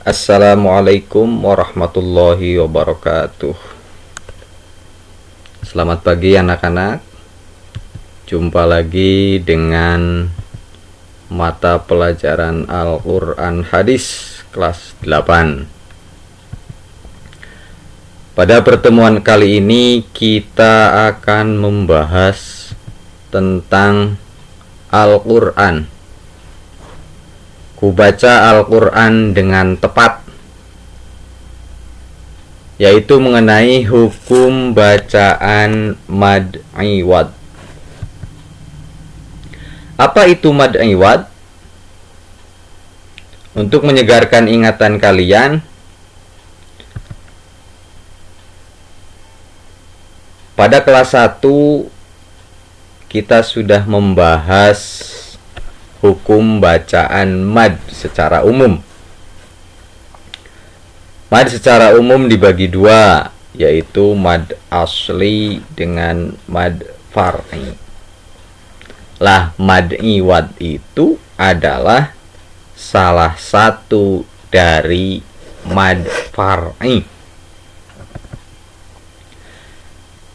Assalamualaikum warahmatullahi wabarakatuh. Selamat pagi anak-anak. Jumpa lagi dengan mata pelajaran Al-Quran Hadis kelas 8. Pada pertemuan kali ini kita akan membahas tentang Al-Quran. Ku baca Al-Quran dengan tepat, yaitu mengenai hukum bacaan mad iwad. Apa itu mad iwad? Untuk menyegarkan ingatan kalian, pada kelas 1 kita sudah membahas hukum bacaan mad secara umum. Mad secara umum dibagi dua, yaitu mad asli dengan mad far'i. Lah, mad iwad itu adalah salah satu dari mad far'i.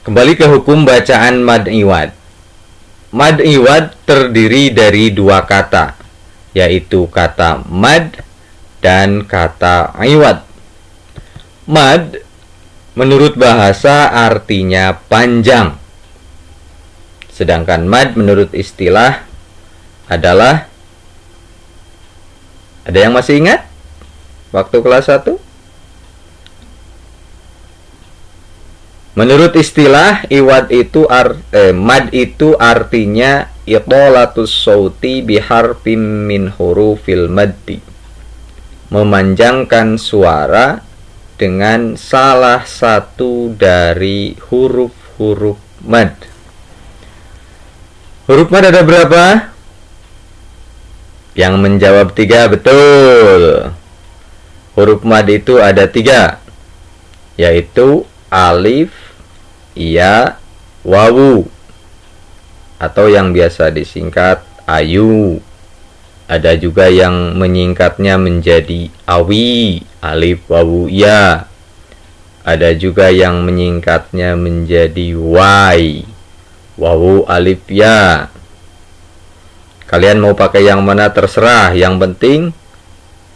Kembali ke hukum bacaan mad iwad. Mad iwad terdiri dari dua kata, yaitu kata mad dan kata iwad. Mad menurut bahasa artinya panjang, sedangkan mad menurut istilah adalah, ada yang masih ingat waktu kelas 1? Menurut istilah, iwad itu mad itu artinya itolatus sauti biharfim min hurufil maddi, memanjangkan suara dengan salah satu dari huruf-huruf mad. Huruf mad ada berapa? Yang menjawab 3 betul. Huruf mad itu ada 3, yaitu alif, ya, wawu, atau yang biasa disingkat ayu. Ada juga yang menyingkatnya menjadi awi, alif, wawu, ya. Ada juga yang menyingkatnya menjadi wai, wawu, alif, ya. Kalian mau pakai yang mana terserah, yang penting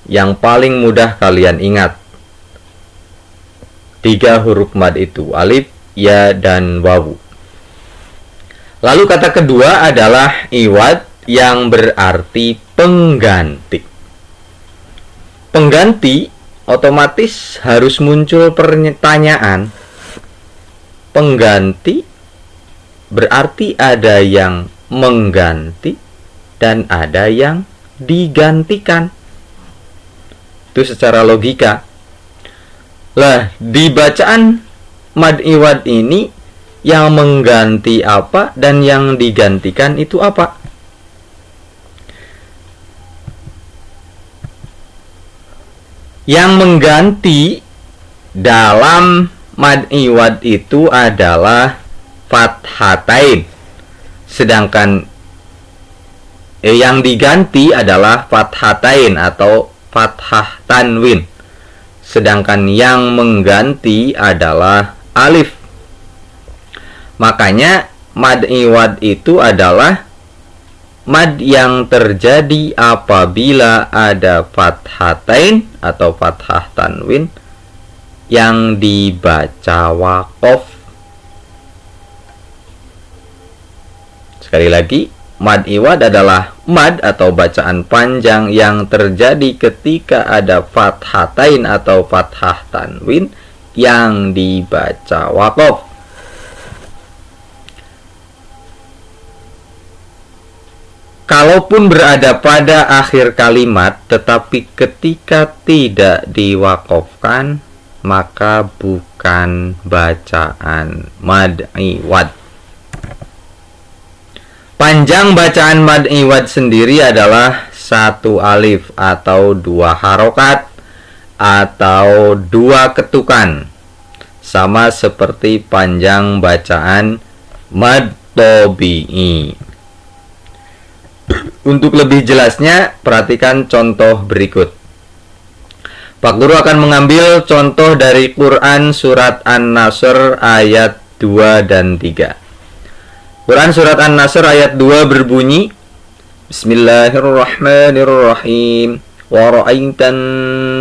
yang paling mudah kalian ingat 3 huruf mad itu, alif, ya, dan wawu. Lalu kata kedua adalah iwad, yang berarti pengganti. Pengganti otomatis harus muncul pertanyaan. Pengganti berarti ada yang mengganti dan ada yang digantikan. Itu secara logika. Lah, di bacaan mad iwad ini yang mengganti apa dan yang digantikan itu apa? Yang mengganti dalam mad iwad itu adalah fathatain, sedangkan yang diganti adalah fathatain atau fathah tanwin. Sedangkan yang mengganti adalah alif. Makanya mad iwad itu adalah mad yang terjadi apabila ada fathatain atau fathah tanwin yang dibaca waqaf. Sekali lagi, mad iwad adalah mad atau bacaan panjang yang terjadi ketika ada fathatain atau fathah tanwin yang dibaca waqaf. Kalaupun berada pada akhir kalimat, tetapi ketika tidak diwaqafkan, maka bukan bacaan mad iwad. Panjang bacaan mad iwad sendiri adalah 1 alif atau 2 harokat atau 2 ketukan, sama seperti panjang bacaan mad tabi'i. Untuk lebih jelasnya, perhatikan contoh berikut. Pak Guru akan mengambil contoh dari Quran surat An-Nasr ayat 2 dan 3. Quran surat An-Nasr ayat 2 berbunyi, Bismillahirrahmanirrahim. Wa ra'aitan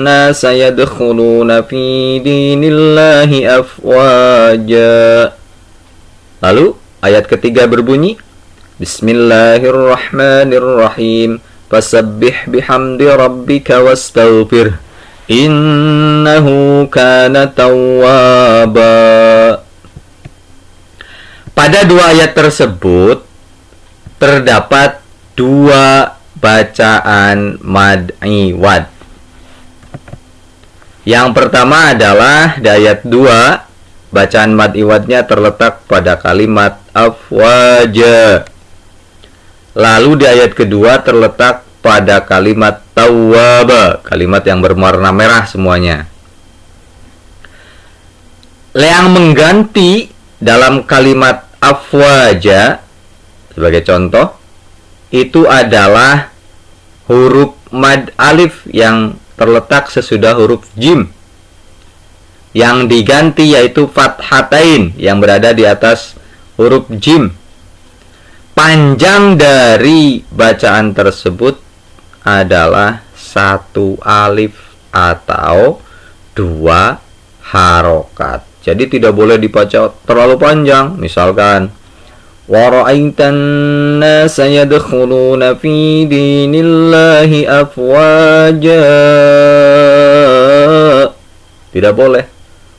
nasa yadkhuluna fi dinillahi afwaja. Lalu ayat ketiga berbunyi, Bismillahirrahmanirrahim. Fasabbih bihamdi rabbika wastaghfir. Innahu kana tawwaba. Pada dua ayat tersebut terdapat dua bacaan mad iwad. Yang pertama adalah di ayat 2, bacaan mad iwadnya terletak pada kalimat afwaja. Lalu di ayat kedua terletak pada kalimat tawwaba, kalimat yang berwarna merah semuanya. Yang mengganti dalam kalimat afwaja sebagai contoh itu adalah huruf mad alif yang terletak sesudah huruf jim. Yang diganti yaitu fathatain yang berada di atas huruf jim. Panjang dari bacaan tersebut adalah satu alif atau dua harokat. Jadi tidak boleh dibaca terlalu panjang. Misalkan wa ra'aitan nasa yadkhuluna fi dinillahi afwaja. Tidak boleh.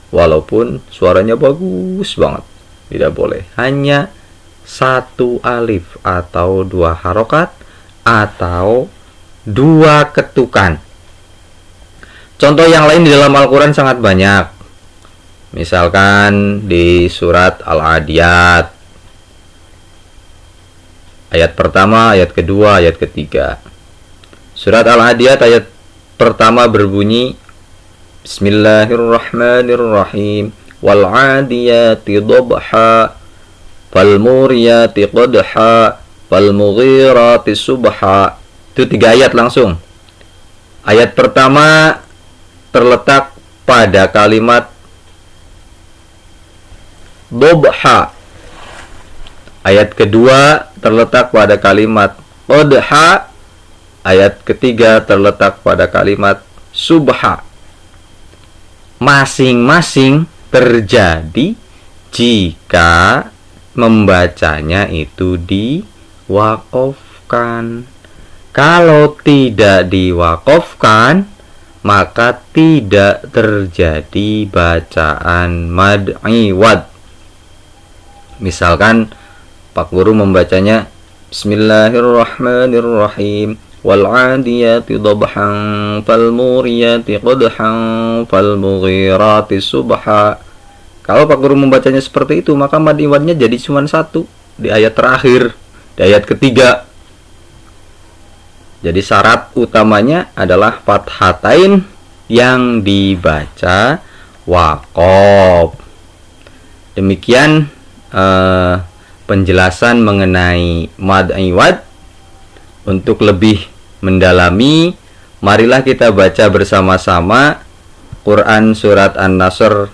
Walaupun suaranya bagus banget. Tidak boleh. Hanya satu alif atau dua harokat atau dua ketukan. Contoh yang lain di dalam Al-Quran sangat banyak. Misalkan di surat Al-Adiyat ayat pertama, ayat kedua, ayat ketiga. Surat Al-Adiyat ayat pertama berbunyi, Bismillahirrahmanirrahim. Wal-adiyati dhabha falmuriyati qadha falmughirati subha. Itu 3 ayat langsung. Ayat pertama terletak pada kalimat dhabha. Ayat kedua terletak pada kalimat qadha. Ayat ketiga terletak pada kalimat subha. Masing-masing terjadi jika membacanya itu diwaqafkan. Kalau tidak diwaqafkan, maka tidak terjadi bacaan mad iwad. Misalkan Pak Guru membacanya Bismillahirrahmanirrahim. Wal-adiyati dhabhan falmuriyati qadhan falmughirati subha. Kalau Pak Guru membacanya seperti itu, maka mad iwadnya jadi cuma satu di ayat terakhir, di ayat ketiga. Jadi syarat utamanya adalah fathatain yang dibaca waqaf. Demikian penjelasan mengenai mad iwad. Untuk lebih mendalami, marilah kita baca bersama-sama Quran surat An-Nasr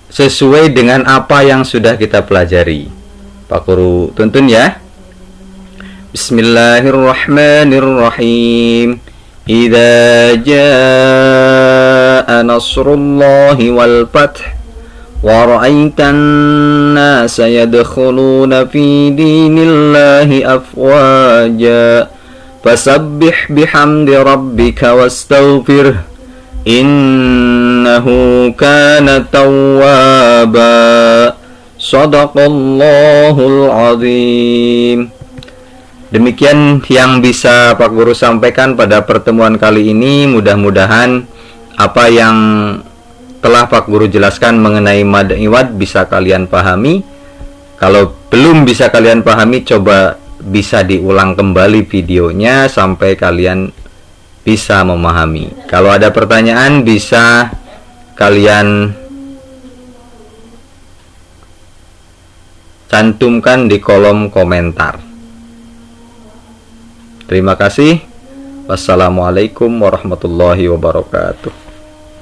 sesuai dengan apa yang sudah kita pelajari. Pak Guru tuntun ya. Bismillahirrahmanirrahim. Idza jaa nasrullahi wal fath wa ra'aitan nasa yadkhuluna fi dinillahi afwaja. Fasabbih bihamdi rabbika wastaghfir. Innahu kana tawwaba. Shadaqallahul azim. Demikian yang bisa Pak Guru sampaikan pada pertemuan kali ini. Mudah-mudahan apa yang telah Pak Guru jelaskan mengenai mad iwad bisa kalian pahami. Kalau belum bisa kalian pahami, coba bisa diulang kembali videonya sampai kalian bisa memahami. Kalau ada pertanyaan bisa kalian cantumkan di kolom komentar. Terima kasih. Wassalamualaikum warahmatullahi wabarakatuh.